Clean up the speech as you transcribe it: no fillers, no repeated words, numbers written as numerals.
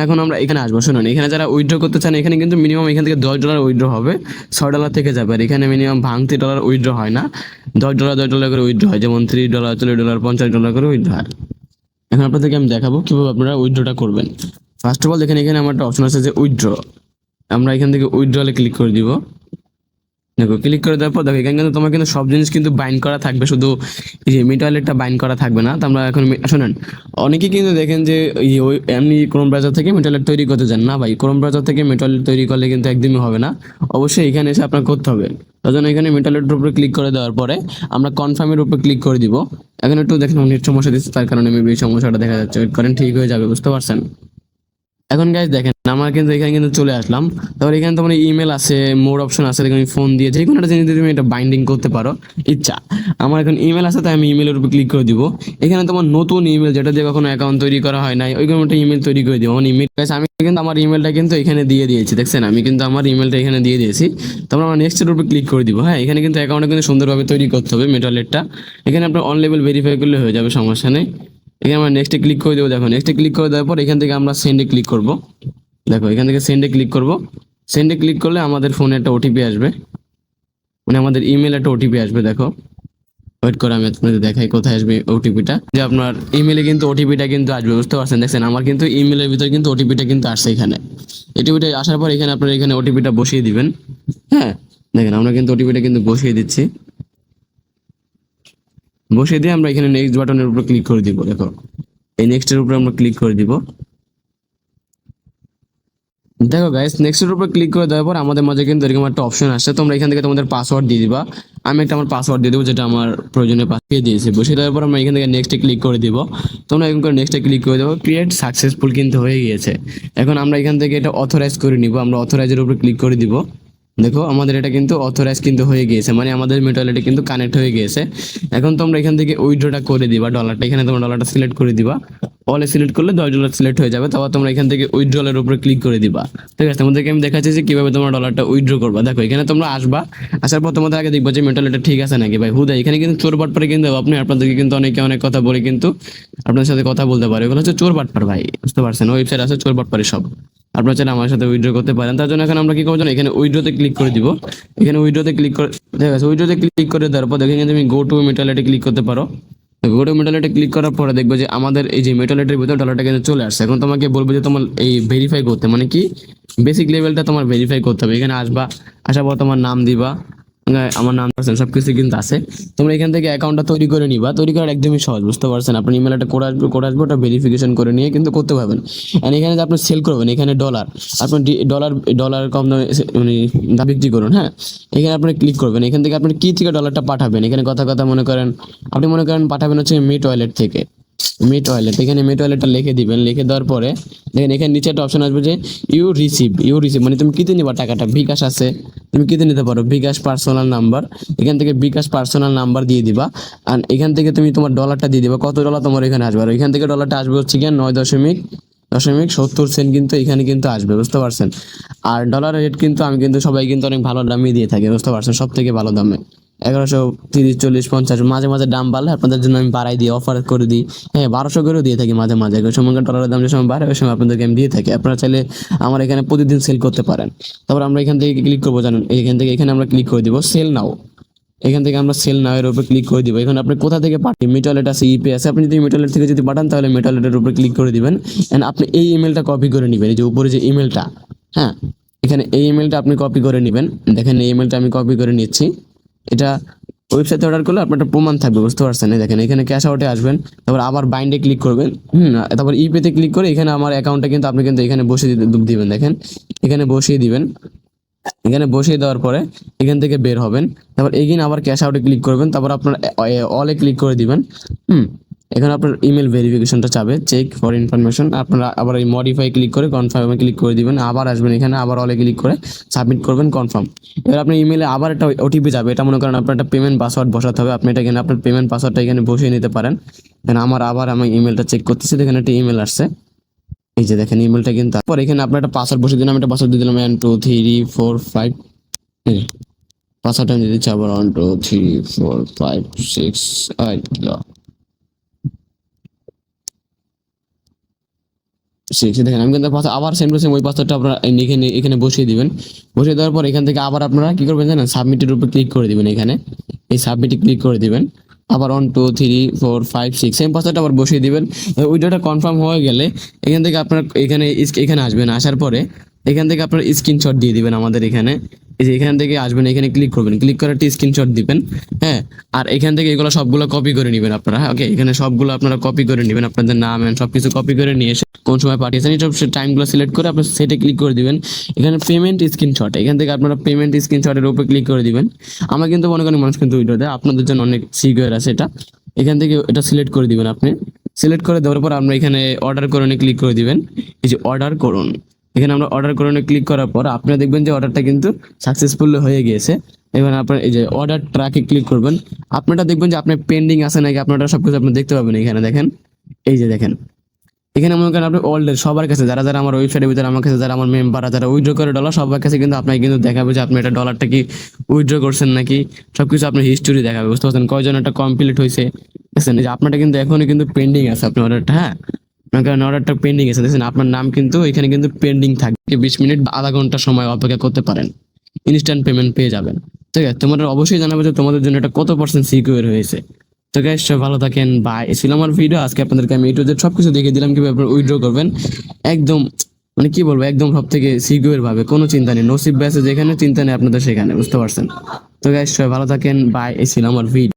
এখন আমরা এখানে আসবো। শুনুন, এখানে যারা উইথড্র করতে চান এখানে কিন্তু মিনিমাম এখান থেকে $10 উইথড্র হবে, $6 থেকে যাবে। আর এখানে মিনিমাম ভাঙতি ডলার উইথড্র হয় না, $10 করে উইথড্র হয়, যেমন $3, $40, $50 করে উইথড্র হয়। এখন আপনাদেরকে আমি দেখাবো কিভাবে আপনারা উইথড্রটা করবেন। ফার্স্ট অফ অল দেখেন এখানে আমার একটা অপশন আছে যে উইথড্র। আমরা এখান থেকে উইথড্রলে ক্লিক করে দিব। দেখো ক্লিক করে দেওয়ার পর দেখো এখানে কিন্তু তোমার কিন্তু সব জিনিস কিন্তু বাইন্ড করা থাকবে, শুধু এই যে মিড ওয়ালেটটা বাইন্ড করা থাকবে না। তো আমরা এখন শোনেন, অনেকেই কিন্তু দেখেন যে ওই এমনি ক্রোম ব্রাউজার থেকে মিড ওয়ালেট তৈরি করতে চান না ভাই। ক্রোম ব্রাউজার থেকে মিড ওয়ালেট তৈরি করলে কিন্তু একদমই হবে না, অবশ্যই এখানে এসে আপনার করতে হবে। তার জন্য এখানে মিড ওয়ালেটের উপরে ক্লিক করে দেওয়ার পরে আমরা কনফার্মের উপরে ক্লিক করে দিব। এখন একটু দেখেন নেট সমস্যা দিচ্ছে, তার কারণে মেবি এই সমস্যাটা দেখা যাচ্ছে। ওয়েট করেন, ঠিক হয়ে যাবে, বুঝতে পারছেন। এখন গাইজ দেখেন আমার কিন্তু এখানে কিন্তু চলে আসলাম। তারপর এখানে তোমার ইমেল আছে, মোর অপশন আছে, তুমি ফোন দিয়ে যে কোনো একটা জিনিস দিয়ে তুমি এটা বাইন্ডিং করতে পারো ইচ্ছা। আমার এখন ইমেল আছে, তাই আমি ইমেলের উপর ক্লিক করে দিব। এখানে তোমার নতুন ইমেল যেটা দিয়ে কখনো অ্যাকাউন্ট তৈরি করা হয় নাই, ওইরকম একটা ইমেল তৈরি করে দিব। আমার ইমেল গাইজ আমি কিন্তু আমার ইমেলটা কিন্তু এখানে দিয়ে দিয়েছি, দেখছেন আমি কিন্তু আমার ইমেলটা এখানে দিয়ে দিয়েছি। তারপর আমরা নেক্সটের উপর ক্লিক করে দিব। হ্যাঁ, এখানে কিন্তু অ্যাকাউন্টটা কিন্তু সুন্দরভাবে তৈরি করতে হবে মেটালেটটা। এখানে আপনার অন লেভেল ভেরিফাই করলে হয়ে যাবে, সমস্যা নেই। এখানে আমরা নেক্সটে ক্লিক করে দেবো। দেখো নেক্সটে ক্লিক করে দেওয়ার পর এখান থেকে আমরা সেন্ডে ক্লিক করব। দেখো এখান থেকে সেন্ডে ক্লিক করব। সেন্ডে ক্লিক করলে আমাদের ফোনে একটা ওটিপি আসবে, মানে আমাদের ইমেল একটা ওটিপি আসবে। দেখো ওয়েট করে আমি আপনাদের দেখাই কোথায় আসবে ওটিপিটা। যে আপনার ইমেলে কিন্তু ওটিপিটা কিন্তু আসবে, বুঝতে পারছেন। দেখছেন আমার কিন্তু ইমেলের ভিতরে কিন্তু ওটিপিটা কিন্তু আসছে এখানে। ওটিপিটা আসার পর এখানে আপনার এখানে ওটিপিটা বসিয়ে দিবেন। হ্যাঁ, দেখেন আমরা কিন্তু ওটিপিটা কিন্তু বসিয়ে দিচ্ছি। বসিয়ে দিয়ে আমরা এখানে নেক্সট বাটনের উপর ক্লিক করে দিব। দেখো এই নেক্সটের উপর আমরা ক্লিক করে দিব। দেখো গাইস, নেক্সটের উপর ক্লিক করে দেওয়ার পর আমাদের মাঝে কিন্তু এরকম একটা অপশন আসছে। তোমরা এখান থেকে তোমাদের পাসওয়ার্ড দিয়ে দিবা। আমি একটা আমার পাসওয়ার্ড দিয়ে দেবো, যেটা আমার প্রয়োজনে পাঠিয়ে দিয়েছি। বসিয়ে দেওয়ার পর আমরা এখান থেকে নেক্সটে ক্লিক করে দিব। তোমরা এরকম করে নেক্সটে ক্লিক করে দেবো। ক্রিয়েট সাকসেসফুল কিন্তু হয়ে গিয়েছে। এখন আমরা এখান থেকে এটা অথরাইজ করে নিব। আমরা অথরাইজের উপর ক্লিক করে দিব। দেখো আমাদের এটা কিন্তু অথরাইজ কিন্তু হয়ে গিয়েছে, মানে আমাদের মেটালিটি কিন্তু কানেক্ট হয়ে গিয়েছে। এখন তোমরা এখান থেকে উইথড্রটা করে দিবা ডলারটা। এখানে তোমরা ডলারটা সিলেক্ট করে দিবা। অলে সিলেক্ট করলে $10 সিলেক্ট হয়ে যাবে। তারপর তোমরা এখান থেকে উইথড্রলের উপরে ক্লিক করে দিবা। ঠিক আছে, তোমাদেরকে আমি দেখাচ্ছি যে কিভাবে তোমরা ডলারটা উইথড্র করবা। দেখো এখানে তোমরা আসবা, আসার পর তোমাদের আগে দেখবা যে মেটালিটি ঠিক আছে নাকি। ভাই হুদা এখানে কিন্তু চোর বাটপারে কিন্তু আপনি আপনাদেরকে কিন্তু অনেকে অনেক কথা বলে কিন্তু আপনার সাথে কথা বলতে পারে। এগুলো হচ্ছে চোর বাটপার ভাই, বুঝতে পারছেন। ওয়েবসাইট আছে চোর বাটপারি সব। আপনারা চাইলে আমার সাথে উইথড্র করতে পারেন। তার জন্য এখন আমরা কি করবো জানো, এখানে উইথড্রতে ক্লিক করে দিব। এখানে উইথড্রতে ক্লিক করে, ঠিক আছে, উইথড্রতে ক্লিক করে দেওয়ার পর দেখো এখানে তুমি গো টু মেটালিটি ক্লিক করতে পারো। গো টু মেটালিটি ক্লিক করার পরে দেখবে যে আমাদের এই যে মেটালিটির ভিতর ডলারটা কিন্তু চলে আসছে। এখন তোমাকে বলবো যে তোমার এই ভেরিফাই করতে, মানে কি বেসিক লেভেলটা তোমার ভেরিফাই করতে হবে। এখানে আসবা, আসার পর তোমার নাম দিবা। আমার নাম পারছেন সবকিছু কিন্তু আছে। তোমরা এখান থেকে অ্যাকাউন্টটা তৈরি করে নিবা। তৈরি করা একদমই সহজ, বুঝতে পারছেন। আপনার ইমেল একটা কোড আসবে, ওটা ভেরিফিকেশন করে নিয়ে কিন্তু করতে পারবেন। আর এখানে যে আপনি সেল করবেন, এখানে ডলার, আপনি ডলার ডলার কম দামে মানে দাম বিক্রি করুন। হ্যাঁ, এখানে আপনি ক্লিক করবেন। এখান থেকে আপনি কি থেকে ডলারটা পাঠাবেন, এখানে কথা কথা মনে করেন আপনি মনে করেন পাঠাবেন হচ্ছে মিট ওয়ালেট থেকে। মিট ওয়ালেট, এখানে মিট ওয়ালেটটা লিখে দিবেন। লিখে দেওয়ার পরে দেখেন এখানে নিচে একটা অপশন আসবে যে ইউ রিসিভ মানে তুমি কিতে নিবা টাকাটা। বিকাশ আছে, তুমি কিতে নিতে পারো, বিকাশ পার্সোনাল নাম্বার। এখান থেকে বিকাশ পার্সোনাল নাম্বার দিয়ে দিবা। আর এখান থেকে তুমি তোমার ডলারটা দিয়ে দিবা, কত ডলার তোমার এখানে আসবে। আর এখান থেকে ডলারটা আসবে হচ্ছে কি 9.70 কিন্তু এখানে কিন্তু আসবে, বুঝতে পারছেন। আর ডলারের রেট কিন্তু আমি কিন্তু সবাই কিন্তু অনেক ভালো দামে দিয়ে থাকি, বুঝতে পারছেন, সব থেকে ভালো দামে। 1130, 40, 50, মাঝে মাঝে দাম বাড়লে আপনাদের জন্য আমি বাড়াই দিই, অফার করে দিই। হ্যাঁ, 1200 করেও দিয়ে থাকি মাঝে মাঝে। ওই সময় ডলারের দাম যে সময় বাড়ে ওই সময় আপনাদেরকে আমি দিয়ে থাকি। আপনারা চাইলে আমার এখানে প্রতিদিন সেল করতে পারেন। তারপর আমরা এখান থেকে ক্লিক করবো জানেন, এখান থেকে এখানে আমরা ক্লিক করে দিব সেল নাও। এখান থেকে আমরা সেল নাও এর উপর ক্লিক করে দিব। এখন আপনি কোথা থেকে পাঠান, মিটওয়ালেট আছে, ইপে আছে, আপনি যদি মিটওয়ালেট থেকে যদি পাঠান তাহলে মিটওয়ালেটের উপর ক্লিক করে দিবেন। এন্ড আপনি এই ইমেলটা কপি করে নেবেন, এই যে উপরে যে ইমেলটা, হ্যাঁ, এখানে এই ইমেলটা আপনি কপি করে নেবেন। দেখেন এই ইমেলটা আমি কপি করে নিচ্ছি। এটা ওয়েবসাইটে অর্ডার করলে আপনার একটা প্রমাণ থাকবে, বুঝতে পারছেন। এই দেখেন এখানে ক্যাশ আউটে আসবেন, তারপর আবার বাইন্ডে ক্লিক করবেন। তারপর ইপেতে ক্লিক করে এখানে আমার অ্যাকাউন্টটা কিন্তু আপনি কিন্তু এখানে বসিয়ে দিবেন। দেখেন এখানে বসিয়ে দিবেন। এখানে বসিয়ে দেওয়ার পরে এখান থেকে বের হবেন। তারপর এগেইন আবার ক্যাশ আউটে ক্লিক করবেন। তারপর আপনার অলে ক্লিক করে দিবেন। এখানে আপনার ইমেল ভেরিফিকেশনটা চাবে, চেক ফর ইনফরমেশন। আপনারা আবার এই মডিফাই ক্লিক করে কনফার্মে ক্লিক করে দিবেন। আবার আসবেন এখানে, আবার অলে ক্লিক করে সাবমিট করবেন, কনফার্ম। এবার আপনার ইমেলে আবার একটা ওটিপি যাবে। এটা মনে করেন আপনার একটা পেমেন্ট পাসওয়ার্ড বসাতে হবে। আপনি এটা এখানে আপনার পেমেন্ট পাসওয়ার্ডটা এখানে বসিয়ে নিতে পারেন। এখানে আমি ইমেলটা চেক করতেছি, এখানে একটা ইমেল আসছে। এই যে দেখেন ইমেলটা কিন্তু, তারপর এখানে আপনার একটা পাসওয়ার্ড বসিয়ে দিন। আমি একটা পাসওয়ার্ড দিয়ে দিলাম 1 2 3 4 5। পাসওয়ার্ডটা আমি দিয়ে দিচ্ছি আবার 1 2 3 4 5 6 8। সে দেখেন আমি কিন্তু আবার সেম টু সেম ওই পাসওয়ার্ডটা আপনারা এখানে এখানে বসিয়ে দিবেন। বসিয়ে দেওয়ার পর এখান থেকে আবার আপনারা কি করবেন জানেন, সাবমিটের উপর ক্লিক করে দিবেন। এখানে এই সাবমিটে ক্লিক করে দিবেন। আবার 1 2 3 4 5 6 সেম পাসওয়ার্ডটা আবার বসিয়ে দিবেন। ওইটা কনফার্ম হয়ে গেলে এখান থেকে আপনারা এখানে এখানে আসবেন। আসার পরে এখান থেকে আপনারা স্ক্রিনশট দিয়ে দিবেন আমাদের এখানে। এই যে এখান থেকে আসবেন, এখানে ক্লিক করবেন, ক্লিক করে একটা স্ক্রিনশট দিবেন। হ্যাঁ, আর এখান থেকে এগুলো সবগুলো কপি করে নেবেন আপনারা। হ্যাঁ, ওকে, এখানে সবগুলো আপনারা কপি করে নেবেন, আপনাদের নাম সবকিছু কপি করে নিয়ে এসে কোন সময় পাঠিয়েছেন এই সব টাইমগুলো সিলেক্ট করে আপনার সেটে ক্লিক করে দিবেন। এখানে পেমেন্ট স্ক্রিনশট, এখান থেকে আপনারা পেমেন্ট স্ক্রিনশটের উপর ক্লিক করে দিবেন। আমার কিন্তু মনে করেন মানুষ কিন্তু উইড্রো দেয়, আপনাদের জন্য অনেক সিকিউর আছে এটা। এখান থেকে এটা সিলেক্ট করে দিবেন আপনি। সিলেক্ট করে দেওয়ার পর আমরা এখানে অর্ডার করণে ক্লিক করে দিবেন। এই যে অর্ডার করুন, এখানে আমরা অর্ডার করণে ক্লিক করার পর আপনারা দেখবেন যে অর্ডারটা কিন্তু সাকসেসফুল হয়ে গিয়েছে। এবার আপনার এই যে অর্ডার ট্র্যাকে ক্লিক করবেন। আপনারা দেখবেন যে আপনার পেন্ডিং আছে নাকি, আপনারা সবকিছু আপনি দেখতে পাবেন। এখানে দেখেন, এই যে দেখেন এখানে মনে করেন আপনি ওয়ার্ল্ডের সবার কাছে যারা যারা আমার ওয়েবসাইটের ভিতরে আমার কাছে যারা আমার মেম্বার যারা উইথড্র করে ডলার, সবার কাছে কিন্তু আপনাকে কিন্তু দেখাবে যে আপনি এটা ডলারটা কি উইথড্র করছেন নাকি, সবকিছু আপনার হিস্টোরি দেখাবে। বুঝতে পারছেন কয়জন এটা কমপ্লিট হয়েছে। দেখছেন এই যে আপনারটা কিন্তু এখনই কিন্তু পেন্ডিং আছে আপনার অর্ডারটা। হ্যাঁ, আপনার কারণ অর্ডারটা পেন্ডিং আছে, দেখছেন আপনার নাম কিন্তু এখানে কিন্তু পেন্ডিং থাকবে। 20 মিনিট বা আধা ঘন্টা সময় অপেক্ষা করতে পারেন, ইনস্ট্যান্ট পেমেন্ট পেয়ে যাবেন। ঠিক আছে, তোমাদের অবশ্যই জানাবে যে তোমাদের জন্য এটা কত % সিকিউর হয়েছে। তো গাইস সবাই ভালো থাকেন, বাই। ছিল আমার ভিডিও আজকে আপনাদেরকে আমি A to Z সবকিছু দেখিয়ে দিলাম কিভাবে আপনারা উইথড্র করবেন একদম, মানে কি বলবো, একদম সব থেকে সিকিউর ভাবে, কোনো চিন্তা নেই। নসিব ব্যাসে যেখানে চিন্তা নেই আপনাদের সেখানে, বুঝতে পারছেন। তো গাইস সবাই ভালো থাকেন, বাই। ছিল আমার ভিডিও।